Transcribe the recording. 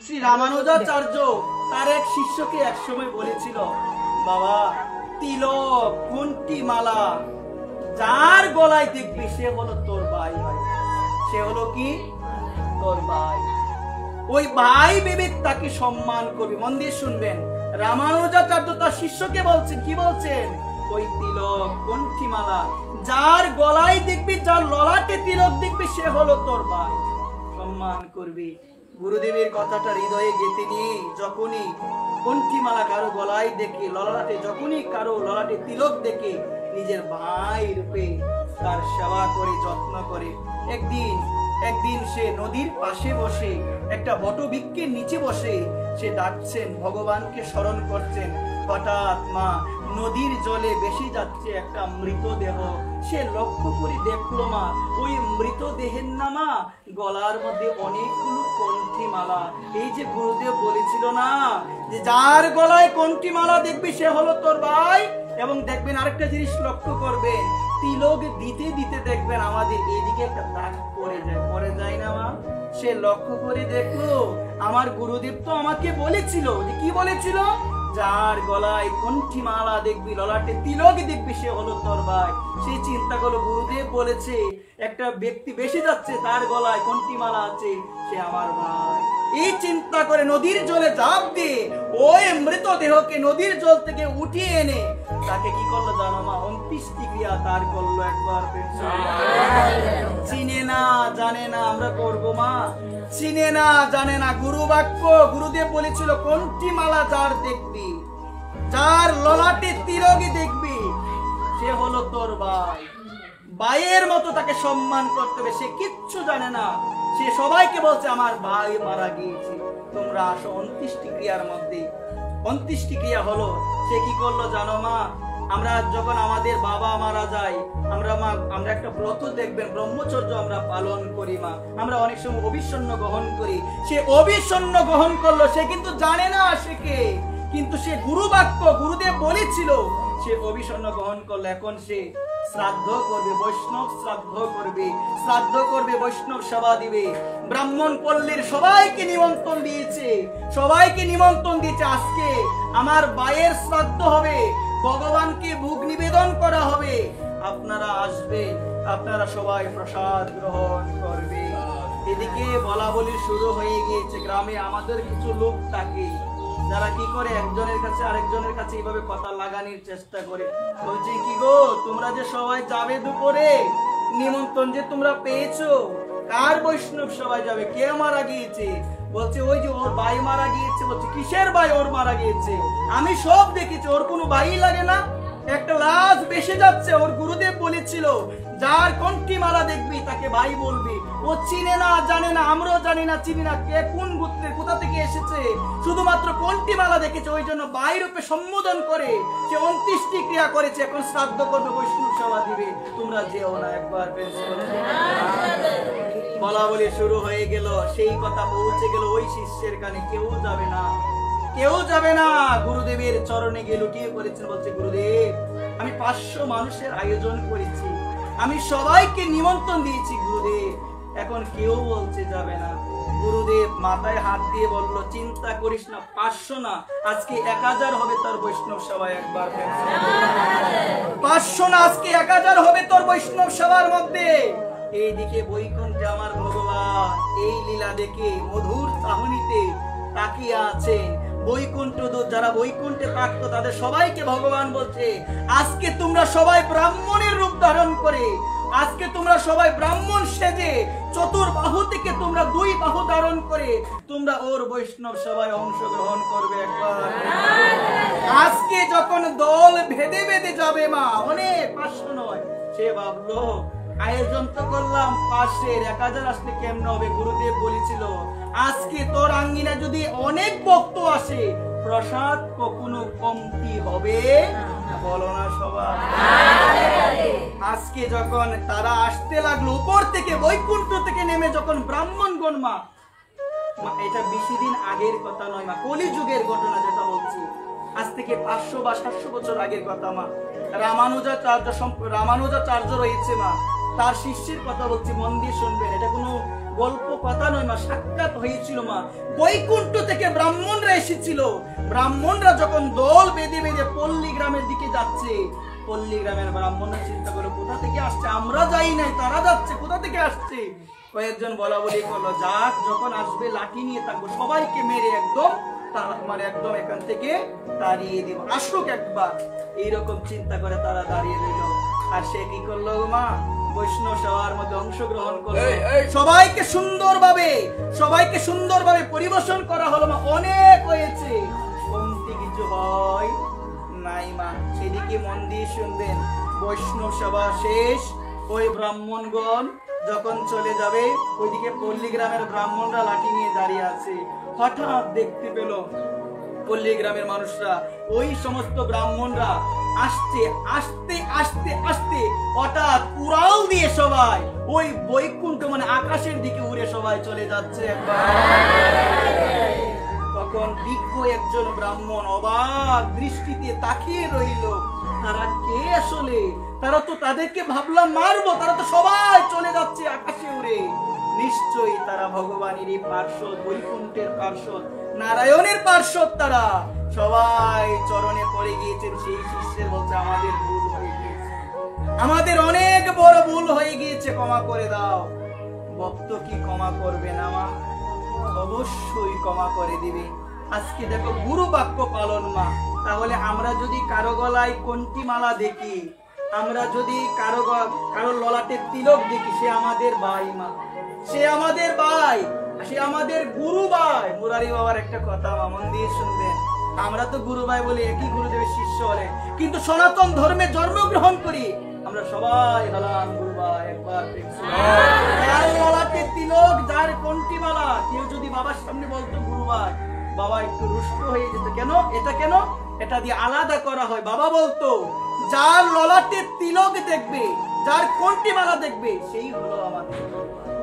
শ্রী রামানুজাচার্য তার এক শিষ্যকে একসময় বলেছিল, বাবা, তিলক কোনটি মালা যার গলায় দেখবি সে হলো তোর ভাই। সে হলো কি? তোর ভাই। ওই ভাই ভেবে তাকে সম্মান করবি। মন দিয়ে শুনবেন, রামানুজাচার্য তার শিষ্যকে বলছেন, কি বলছেন? ওই তিলক কোনটি মালা যার গলায় দেখবি, যার ললাটে তিলক দেখবি, সে হলো তোর ভাই, সম্মান করবি। গুরুদেবের কথাটা হৃদয়ে গেঁথে নিয়ে যখনই কোনটি মালা কারো গলায় দেখে, ললাটে যখনই কারো ললাটে তিলক দেখে, নিজের ভাই রূপে তার সেবা করে, যত্ন করে। একদিন সে নদীর পাশে বসে, একটা বটবৃক্ষের নিচে বসে সে ডাকছেন, ভগবানকে স্মরণ করছেন। হঠাৎ মা নদীর জলে ভেসে যাচ্ছে একটা মৃতদেহ। সে লক্ষ্য করে দেখলো মা, ওই মৃতদেহের নামা গলার মধ্যে অনেকগুলো কণ্ঠী মালা। এই যে গুরুদেব বলেছিল না, যে যার গলায় কণ্ঠী মালা দেখবি সে হলো তোর ভাই। এবং দেখবেন আরেকটা জিনিস লক্ষ্য করবেন, তিলক দিতে দিতে দেখবেন আমাদের এদিকে একটা দাগ পড়ে যায় না মা? সে লক্ষ্য করে দেখলো, আমার গুরুদেব তো আমাকে বলেছিল, যে কি বলেছিল? যার গলায় কণ্ঠী মালা দেখবি, ললাটে তিলক দেখবি, সে হলো তোর ভাই। সেই চিন্তা করলো, গুরুদেব বলেছে একটা ব্যক্তি বেশি যাচ্ছে, তার গলায় কণ্ঠী মালা আছে, সে আমার ভাই। এই চিন্তা করে নদীর জলে ঝাঁপ দিয়ে ওই মৃতদেহকে নদীর জল থেকে উঠিয়ে এনে তাকে কি করলো জানো মা? অন্ত্যেষ্টি ক্রিয়া তার করলো একবার। চিনে না জানে না আমরা করবো মা, চিনে না জানে না। গুরু বাক্য, গুরুদেব বলেছিল কোনটি মালা যার দেখবি, যার ললাটে তিলকই দেখবি, সে হলো তোর ভাই। ভাইয়ের মতো তাকে সম্মান করতে হবে। সে কিচ্ছু জানে না, সে সবাইকে বলছে আমার ভাই মারা গিয়েছে, তোমরা আসো অন্ত্যেষ্টি ক্রিয়ার মধ্যে। অন্ত্যেষ্টি ক্রিয়া হলো, সে কি করলো জানো মা? আমরা যখন আমাদের বাবা মারা যায়, আমরা একটা ব্রত দেখবেন, ব্রহ্মচর্য আমরা পালন করি মা। আমরা অনেক সময় অভিসন্ন গ্রহণ করি। সে অভিসন্ন গ্রহণ করলো, সে কিন্তু জানে না সে কে, কিন্তু সে গুরু বাক্য, গুরুদেব বলেছিল, সে অভিসন্ন গ্রহণ করলো। এখন সে শ্রাদ্ধ করবে, বৈষ্ণব শ্রাদ্ধ করবে, শ্রাদ্ধ করবে, বৈষ্ণব সেবা দিবে। ব্রাহ্মণ পল্লীর সবাইকে নিমন্ত্রণ দিয়েছে, সবাইকে নিমন্ত্রণ দিয়েছে, আজকে আমার ভাইয়ের শ্রাদ্ধ হবে, ভগবানকে ভোগ নিবেদন করা হবে, আপনারা আসবেন, আপনারা সবাই প্রসাদ গ্রহণ করবে। এদিকে বলা বলি শুরু হয়ে গিয়েছে। গ্রামে আমাদের কিছু লোক থাকে যারা কি করে, একজনের কাছে আরেকজনের কাছে এইভাবে কথা লাগানোর চেষ্টা করে। বলছে, কি গো, তোমরা যে সবাই যাবে দুপুরে, নিমন্ত্রণ যে তোমরা পেয়েছো, কার বৈষ্ণব সবাই যাবে? কে মারা গিয়েছে? বলছে ওই যে ওর ভাই মারা গিয়েছে। বলছে কিসের ভাই ওর মারা গিয়েছে? আমি সব দেখেছি, ওর কোনো ভাই লাগে না, একটা লাশ বেসে যাচ্ছে। ওর গুরুদেব বলেছিল যার কণ্ঠী মালা দেখবি তাকে ভাই বলবি। ও চিনে না জানে না, আমরাও জানি না, চিনি না কে কোন গোত্রের, কোথা থেকে এসেছে, শুধুমাত্র কণ্ঠী মালা দেখেছে, ওই জন্য ভাই রূপে সম্বোধন করে সে অন্ত্যেষ্টি ক্রিয়া করেছে। এখন শ্রাদ্ধ করবে, বৈষ্ণব সেবা দিবে, তোমরা যেও না একবার। বলা বলি শুরু হয়ে গেল, সেই কথা পৌঁছে গেল ওই শিষ্যের কানে, কেউ যাবে না, কেউ যাবে না। গুরুদেবের চরণে গিয়ে লুটিয়ে পড়েছেন, বলছে গুরুদেব, আমি 500 মানুষের আয়োজন করেছি, আমি সবাইকে নিমন্ত্রণ দিয়েছি গুরুদেব, এখন কেউ বলছে যাবে না। গুরুদেব মাথায় হাত দিয়ে বলল, চিন্তা করিস না, 500 না, আজকে 1000 হবে তোর বৈষ্ণব সবাই একবার। 500 না, আজকে 1000 হবে তোর বৈষ্ণব সবার মধ্যে। এইদিকে বৈকুণ্ঠে আমার ভগবান এই লীলা দেখে মধুর চাহনিতে তাকিয়ে আছেন। বৈকুণ্ঠ দূত যারা বৈকুণ্ঠে থাকতো তাদের সবাইকে ভগবান বলছে, আজকে তোমরা সবাই ব্রাহ্মণের রূপ ধারণ করে, আজকে তোমরা সবাই ব্রাহ্মণ সেজে, চতুর্বাহু থেকে তোমরা 2 বাহু ধারণ করে তোমরা ওর বৈষ্ণব সবাই অংশগ্রহণ করবে একবার। আজকে যখন দল ভেদে ভেদে যাবে মা, অনেক 500 নয়, সে ভাবলো আয়োজন তো করলাম 500, 1000 আসলে কেমন হবে? গুরুদেব বলেছিল আজকে তোর আঙ্গিনা যদি অনেক ভক্ত আসে, প্রসাদ কখনো কমতি হবে বলো না সবাই। আজকে যখন তারা আসতে লাগলো উপর থেকে, বৈকুণ্ঠ থেকে নেমে, যখন ব্রাহ্মণগণ মা, এটা বেশি দিন আগের কথা নয় মা, কলিযুগের ঘটনা যেটা বলছি, আজ থেকে 500 বা 700 বছর আগের কথা মা। রামানুজাচার্য রয়েছে মা, তার শিষ্যের কথা বলছি, মন দিয়ে শুনবেন, এটা কোনো গল্প কথা নয় মা, সাক্ষাৎ হয়েছিল মা। বৈকুণ্ঠ থেকে ব্রাহ্মণরা এসেছিল। ব্রাহ্মণরা যখন দল বেঁধে বেঁধে পল্লী গ্রামের দিকে যাচ্ছে, পল্লী গ্রামের ব্রাহ্মণরা চিন্তা করলো কোথা থেকে আসছে, আমরা যাই নাই তারা যাচ্ছে, কোথা থেকে আসছে। কয়েকজন বলা বলি করলো, যাক যখন আসবে লাঠি নিয়ে থাকবো, সবাইকে মেরে একদম একদম এখান থেকে তাড়িয়ে দিব, আসুক একবার। এইরকম চিন্তা করে তারা দাঁড়িয়ে রইল। আর সে কি করলো মা, বৈষ্ণব সভার মধ্যে অংশগ্রহণ করলো। সবাইকে সুন্দরভাবে পরিবেশন করা হলো মা। অনেক হয়েছে, কমতি কিছু হয় নাই মা। সেদিকে মন দিয়ে শুনবেন। বৈষ্ণব সভা শেষ, ওই ব্রাহ্মণগণ যখন চলে যাবে, ওইদিকে পল্লী গ্রামের ব্রাহ্মণরা লাঠি নিয়ে দাঁড়িয়ে আছে। হঠাৎ দেখতে পেল পল্লী গ্রামের মানুষরা, ওই সমস্ত ব্রাহ্মণরা আসতে আসতে আসতে আসতে হঠাৎ উড়াল দিয়ে সবাই ওই বৈকুণ্ঠ আকাশের দিকে উড়ে সবাই চলে যাচ্ছে। তখন বিজ্ঞ একজন ব্রাহ্মণ অবাক দৃষ্টিতে তাকিয়ে রইল, তারা কে আসলে? তারা তো, তাদেরকে ভাবলাম মারবো, তারা তো সবাই চলে যাচ্ছে আকাশে উড়ে। নিশ্চয়ই তারা ভগবানেরই পার্শ্বদ, বৈকুণ্ঠের পার্শ্বদ, নারায়ণের পার্শ্বদ। তারা সবাই চরণে পড়ে গিয়েছেন। সেই শিষ্যের বলছে, আমাদের ভুল হয়ে গিয়েছে, আমাদের অনেক বড় ভুল হয়ে গিয়েছে, ক্ষমা করে দাও। ভক্ত কি ক্ষমা করবে না মা? অবশ্যই ক্ষমা করে দিবে। আজকে দেখো গুরু বাক্য পালন মা। তাহলে আমরা যদি কারো গলায় কন্টি মালা দেখি, আমরা যদি কারো ললাটে তিলক দেখি, সে আমাদের ভাই মা, সে আমাদের ভাই, সে আমাদের গুরু ভাই। মুরারি বাবার একটা কথা মা, মন দিয়ে শুনবেন। আমরা তো গুরু ভাই বলে, একই গুরুদেবের শিষ্য বলে, কিন্তু সনাতন ধর্মে জন্মগ্রহণ করি আমরা সবাই হলাম গুরু ভাই। একবার যার ললাটে তিলক, যার কন্টি মালা, কেউ যদি বাবার সামনে বলতো গুরু ভাই, বাবা একটু রুষ্ট হয়ে যেত। কেন? এটা কেন? এটা দিয়ে আলাদা করা হয়। বাবা বলতো, যার ললাটে তিলক দেখবে, যার কন্টি মালা দেখবে, সেই হলো আমাদের গুরু ভাই।